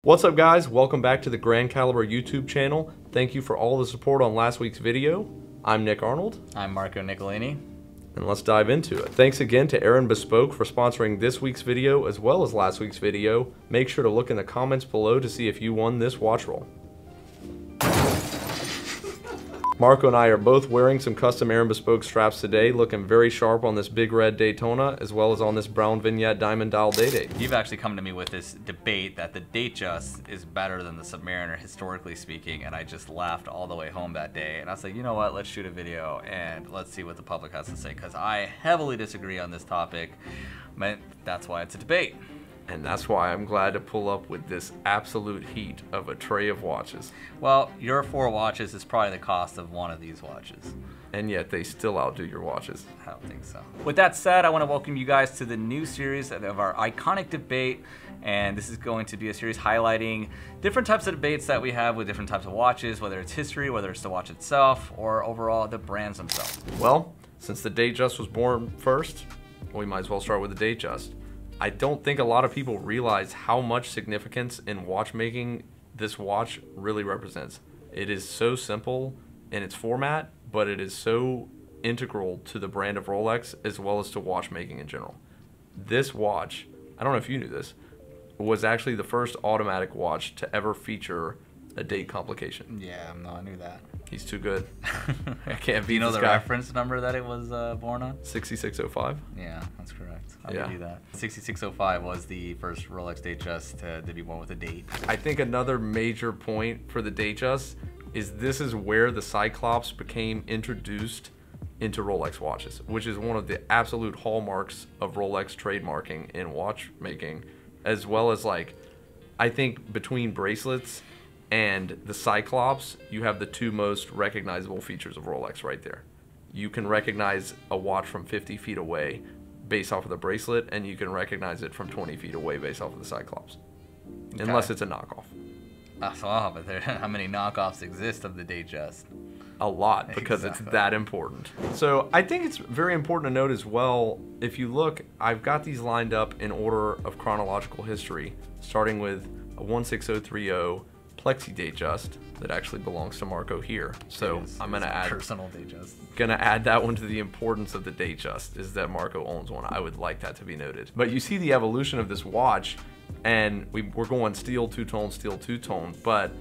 What's up guys, welcome back to the Grand Caliber YouTube channel. Thank you for all the support on last week's video. I'm Nick Arnold. I'm Marco Nicolini. And let's dive into it. Thanks again to Aaron Bespoke for sponsoring this week's video as well as last week's video. Make sure to look in the comments below to see if you won this watch roll. Marco and I are both wearing some custom Aaron Bespoke straps today, looking very sharp on this big red Daytona as well as on this brown vignette diamond dial Day-Date. You've actually come to me with this debate that the Datejust is better than the Submariner historically speaking, and I just laughed all the way home that day. And I was like, you know what, let's shoot a video and let's see what the public has to say, because I heavily disagree on this topic, but that's why it's a debate. And that's why I'm glad to pull up with this absolute heat of a tray of watches. Well, your 4 watches is probably the cost of one of these watches. And yet they still outdo your watches. I don't think so. With that said, I want to welcome you guys to the new series of our iconic debate. And this is going to be a series highlighting different types of debates that we have with different types of watches, whether it's history, whether it's the watch itself, or overall the brands themselves. Well, since the Datejust was born first, we might as well start with the Datejust. I don't think a lot of people realize how much significance in watchmaking this watch really represents. It is so simple in its format, but it is so integral to the brand of Rolex as well as to watchmaking in general. This watch, I don't know if you knew this, was actually the first automatic watch to ever feature a date complication. Yeah, no, I knew that. He's too good. I can't beat this guy. Do you know the reference number that it was born on? 6605. Yeah, that's correct. I'll give you that. 6605 was the first Rolex Datejust to be born with a date. I think another major point for the Datejust is this is where the Cyclops became introduced into Rolex watches, which is one of the absolute hallmarks of Rolex trademarking in watchmaking, as well as, like, I think between bracelets and the Cyclops, you have the two most recognizable features of Rolex right there. You can recognize a watch from 50 feet away based off of the bracelet, and you can recognize it from 20 feet away based off of the Cyclops. Okay. Unless it's a knockoff. Oh, but how many knockoffs exist of the Datejust? A lot, because It's that important. So I think it's very important to note as well, if you look, I've got these lined up in order of chronological history, starting with a 16030 Plexi Datejust that actually belongs to Marco here. So I'm gonna add personal Datejust. Gonna add that one to the importance of the Datejust, is that Marco owns one. I would like that to be noted. But you see the evolution of this watch, and we're going steel two-tone, but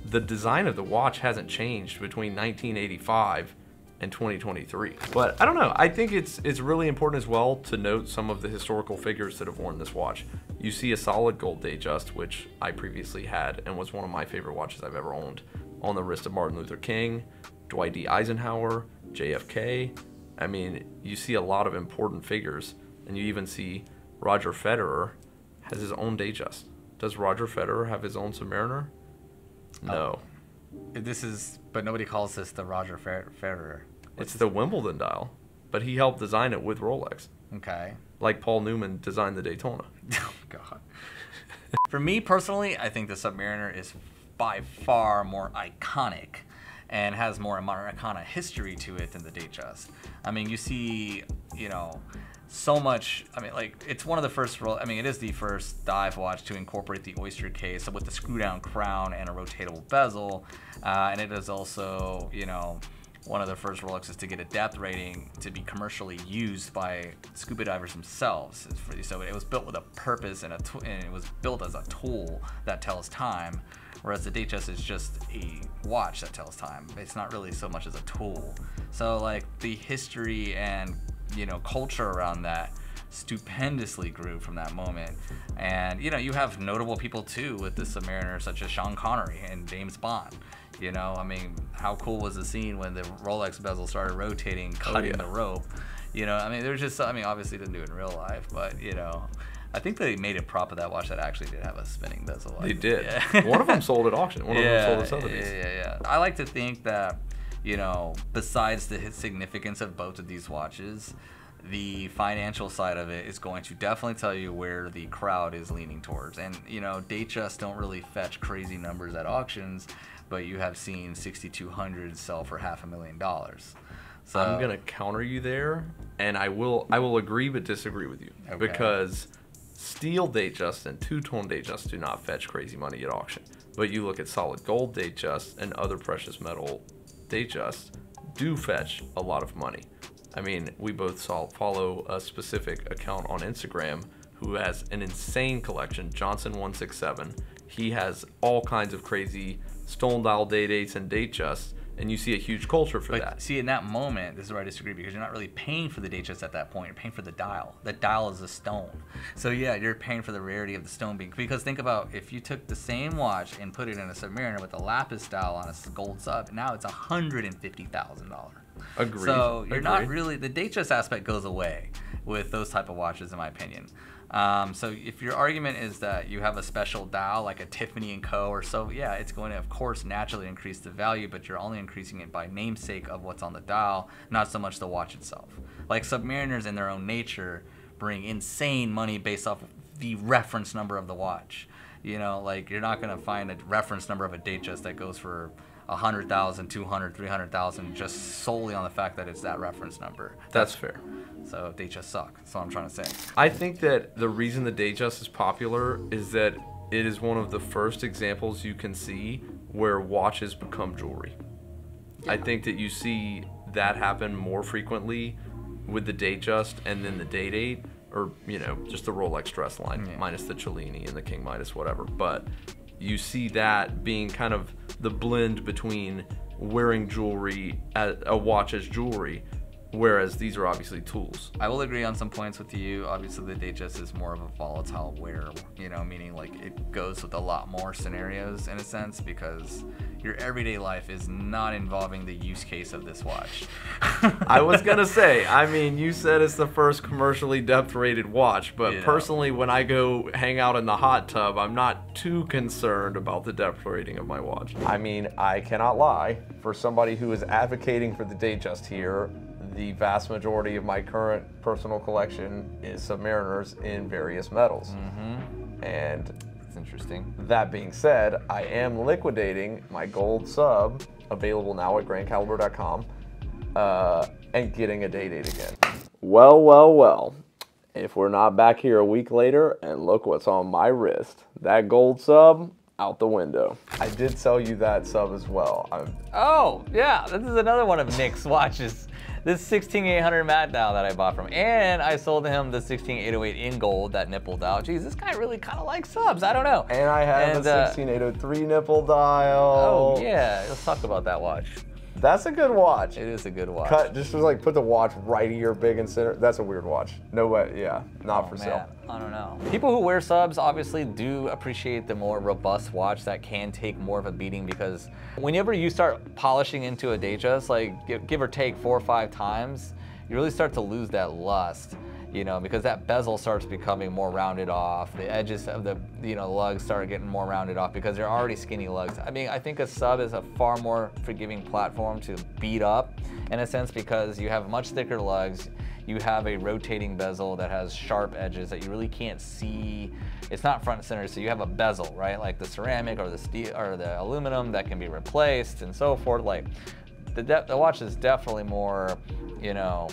the design of the watch hasn't changed between 1985 and 2023. But I don't know, I think it's really important as well to note some of the historical figures that have worn this watch. You see a solid gold Datejust, which I previously had and was one of my favorite watches I've ever owned, on the wrist of Martin Luther King, Dwight D. Eisenhower, JFK. I mean, you see a lot of important figures, and you even see Roger Federer has his own Datejust. Does Roger Federer have his own Submariner? No. But nobody calls this the Roger Federer. It's the Wimbledon dial, but he helped design it with Rolex. Okay. Like Paul Newman designed the Daytona. Oh, God. For me personally, I think the Submariner is by far more iconic and has more Americana history to it than the Datejust. I mean, you see, so much. I mean, like, it's one of the first, it is the first dive watch to incorporate the oyster case with the screw down crown and a rotatable bezel. And it is also, one of the first Rolexes to get a depth rating to be commercially used by scuba divers themselves. So it was built with a purpose, and it was built as a tool that tells time, whereas the Datejust is just a watch that tells time. It's not really so much as a tool. So, like, the history and culture around that stupendously grew from that moment. And you have notable people too with the Submariner, such as Sean Connery and James Bond. I mean, how cool was the scene when the Rolex bezel started rotating, cutting the rope? I mean, there's just, obviously didn't do it in real life, but I think they made a prop of that watch that actually did have a spinning bezel. They did. Yeah. One of them sold at auction. One of them sold at Sotheby's. Yeah. I like to think that, besides the significance of both of these watches, the financial side of it is going to definitely tell you where the crowd is leaning towards. And, Datejust don't really fetch crazy numbers at auctions, but you have seen 6200 sell for $500,000. So I'm gonna counter you there, and I will agree but disagree with you, because steel Datejust and two-tone Datejust do not fetch crazy money at auction. But you look at solid gold Datejust and other precious metal Datejust do fetch a lot of money. I mean, we both follow a specific account on Instagram who has an insane collection, Johnson167. He has all kinds of crazy stone dial dates and Datejusts, and you see a huge culture for that. See, in that moment, this is where I disagree, because you're not really paying for the Datejust at that point. You're paying for the dial. The dial is a stone. So yeah, you're paying for the rarity of the stone being. Because think about if you took the same watch and put it in a Submariner with a lapis dial on a gold sub, now it's $150,000. Agreed. So you're not really, the Datejust aspect goes away with those type of watches, in my opinion. So if your argument is that you have a special dial like a Tiffany & Co. or so, yeah, it's going to, of course, naturally increase the value, but you're only increasing it by namesake of what's on the dial, not so much the watch itself. Like Submariners in their own nature bring insane money based off the reference number of the watch. You know, like you're not going to find a reference number of a Datejust that goes for 100,000, 200, 300,000 just solely on the fact that it's that reference number. That's fair. So Datejust suck. That's what I'm trying to say. I think that the reason the Datejust is popular is that it is one of the first examples you can see where watches become jewelry. Yeah. I think that you see that happen more frequently with the Datejust and then the Date-8, or you know, just the Rolex dress line, minus the Cellini and the King Midas, whatever. But you see that being kind of the blend between wearing jewelry, a watch as jewelry, whereas these are obviously tools. I will agree on some points with you. Obviously, the Datejust is more of a volatile wear, you know, meaning like it goes with a lot more scenarios in a sense, because your everyday life is not involving the use case of this watch. I was gonna say, I mean, you said it's the first commercially depth-rated watch, but personally, when I go hang out in the hot tub, I'm not too concerned about the depth rating of my watch. I mean, I cannot lie. For somebody who is advocating for the Datejust here, the vast majority of my current personal collection is Submariners in various metals. And that's interesting. That being said, I am liquidating my gold sub, available now at grandcaliber.com, and getting a Date-8 again. Well, well, well. If we're not back here a week later, and look what's on my wrist. That gold sub, out the window. I did sell you that sub as well. Oh, yeah, this is another one of Nick's watches. This 16800 matte dial that I bought from, and I sold him the 16808 in gold that nippled out. Geez, this guy really kind of likes subs. I don't know. And I have a 16803 nipple dial. Oh yeah, let's talk about that watch. That's a good watch. It is a good watch. Just like put the watch right here, big and center. That's a weird watch. No way. Yeah, not for sale. I don't know. People who wear subs obviously do appreciate the more robust watch that can take more of a beating, because whenever you start polishing into a Datejust, like give or take 4 or 5 times, you really start to lose that lust. You know, because that bezel starts becoming more rounded off. The edges of the lugs start getting more rounded off because they're already skinny lugs. I mean, I think a sub is a far more forgiving platform to beat up in a sense, because you have much thicker lugs. You have a rotating bezel that has sharp edges that you really can't see. It's not front and center, so you have a bezel, right? Like the ceramic or the steel or the aluminum that can be replaced and so forth. Like the watch is definitely more, you know,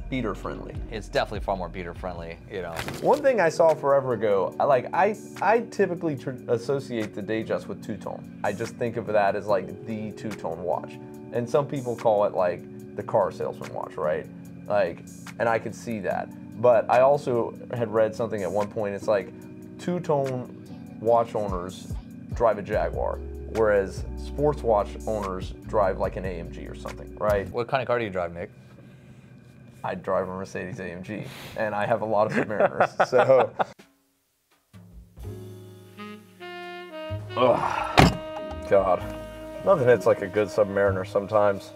beater friendly. It's definitely far more beater friendly, you know. One thing I saw forever ago, I typically associate the Datejust with two-tone. I just think of that as like the two-tone watch. And some people call it like the car salesman watch, right? Like, and I could see that. But I also had read something at one point, it's like two-tone watch owners drive a Jaguar, whereas sports watch owners drive like an AMG or something, right? What kind of car do you drive, Nick? I drive a Mercedes AMG, and I have a lot of Submariners, so. Oh, God. Nothing hits like a good Submariner sometimes.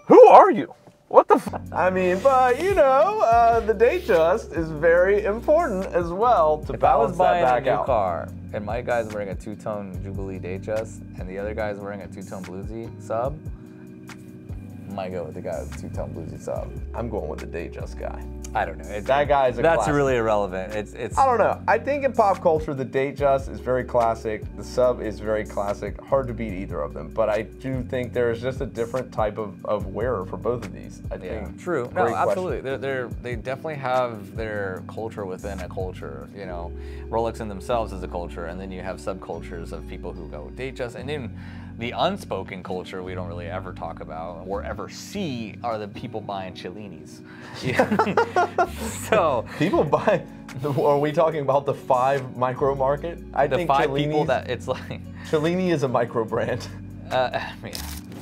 Who are you? What the f? I mean, but you know, the Datejust is very important as well to balance that back out. If I was buying a new car, and my guy's wearing a two-tone Jubilee Datejust, and the other guy's wearing a two-tone Bluesy sub, I might go with the guy with the two-tone Bluesy sub. I'm going with the Datejust guy. I don't know. That guy's a That's classic. really irrelevant. It's. I don't know. I think in pop culture, the Datejust is very classic. The Sub is very classic. Hard to beat either of them. But I do think there's just a different type of wearer for both of these. I think. True. No, Great absolutely. They definitely have their culture within a culture. You know, Rolex in themselves is a culture, and then you have subcultures of people who go Datejust, and then the unspoken culture we don't really ever talk about or ever see are the people buying Cellinis. So People buy. Are we talking about the 5 micro market? I the think 5 Cellini's- people that it's like. Cellini is a micro brand. I mean,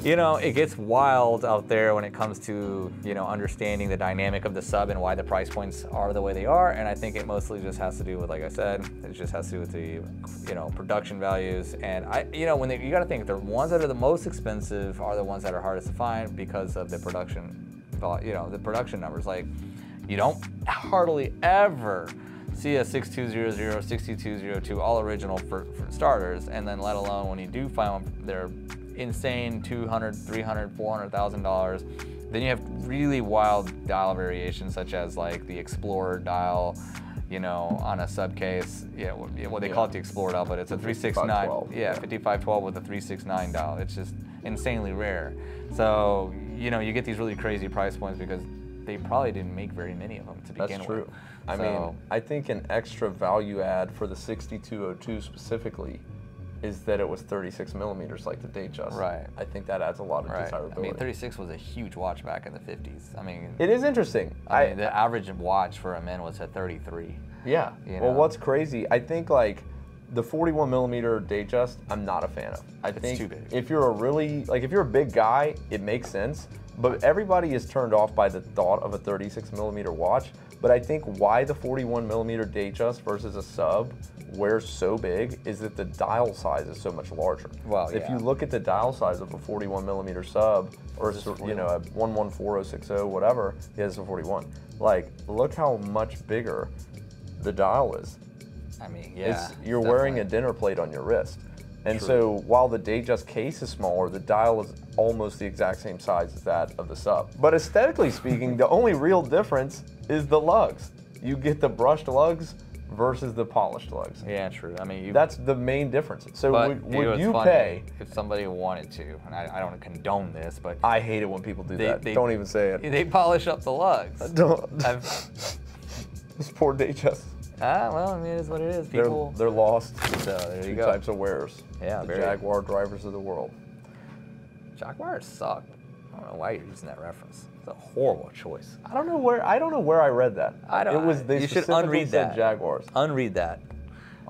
you know, it gets wild out there when it comes to, you know, understanding the dynamic of the sub and why the price points are the way they are. And I think it mostly just has to do with, like I said, it just has to do with the, you know, production values. And you know, you got to think the ones that are the most expensive are the ones that are hardest to find because of the production, you know, the production numbers. Like, you don't hardly ever see a 6200, 6202 all original for starters, and then let alone when you do find them, they're insane $200,000, $300,000, $400,000. Then you have really wild dial variations such as like the Explorer dial, you know, on a sub case. Yeah, what they call it the Explorer dial, but it's a 369. 5512. Yeah, 5512 with a 369 dial. It's just insanely rare. So, you know, you get these really crazy price points because they probably didn't make very many of them to begin That's with. true. I mean, I think an extra value add for the 6202 specifically is that it was 36 millimeters like the Datejust. Right. I think that adds a lot of Right. desirability. I mean, 36 was a huge watch back in the 50s. I mean, It is interesting. I mean, the average watch for a man was at 33. Yeah. You Well, know? what's crazy, I think like the 41 millimeter Datejust, I'm not a fan of. I think too big. if you're if you're a big guy, it makes sense. But everybody is turned off by the thought of a 36 millimeter watch. But I think why the 41 millimeter Datejust versus a sub wears so big is that the dial size is so much larger. Well, If yeah. you look at the dial size of a 41 millimeter sub, or you know, a 114060, whatever, yeah, it's a 41. Like, look how much bigger the dial is. I mean, yeah. You're wearing a dinner plate on your wrist. And so while the Datejust case is smaller, the dial is almost the exact same size as that of the sub. But aesthetically speaking, the only real difference is the lugs. You get the brushed lugs versus the polished lugs. Yeah, true. I mean, That's the main difference. So but would it's you funny pay? if somebody wanted to, and I don't condone this, but I hate it when people do that. Don't even say it. They polish up the lugs. Don't. I've, This poor Datejust. well, I mean, it is what it is. People. They're lost. So there you Two go. types of wearers. Yeah, the very. Jaguar drivers of the world. Jaguars suck. I don't know why you're using that reference. It's a horrible choice. I don't know where I read that. I don't. It was they you should specifically unread said that. Jaguars. Unread that.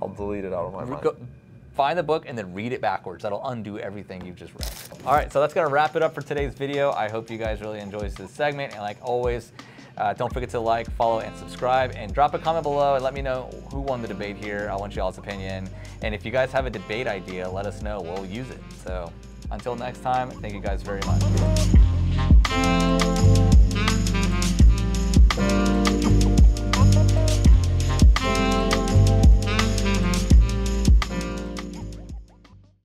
I'll delete it out of my mind. Go, find the book and then read it backwards. That'll undo everything you've just read. All right, so that's gonna wrap it up for today's video. I hope you guys really enjoyed this segment, and like always, don't forget to like, follow, and subscribe, and drop a comment below and let me know who won the debate here. I want y'all's opinion, and if you guys have a debate idea, let us know. We'll use it. So until next time, thank you guys very much.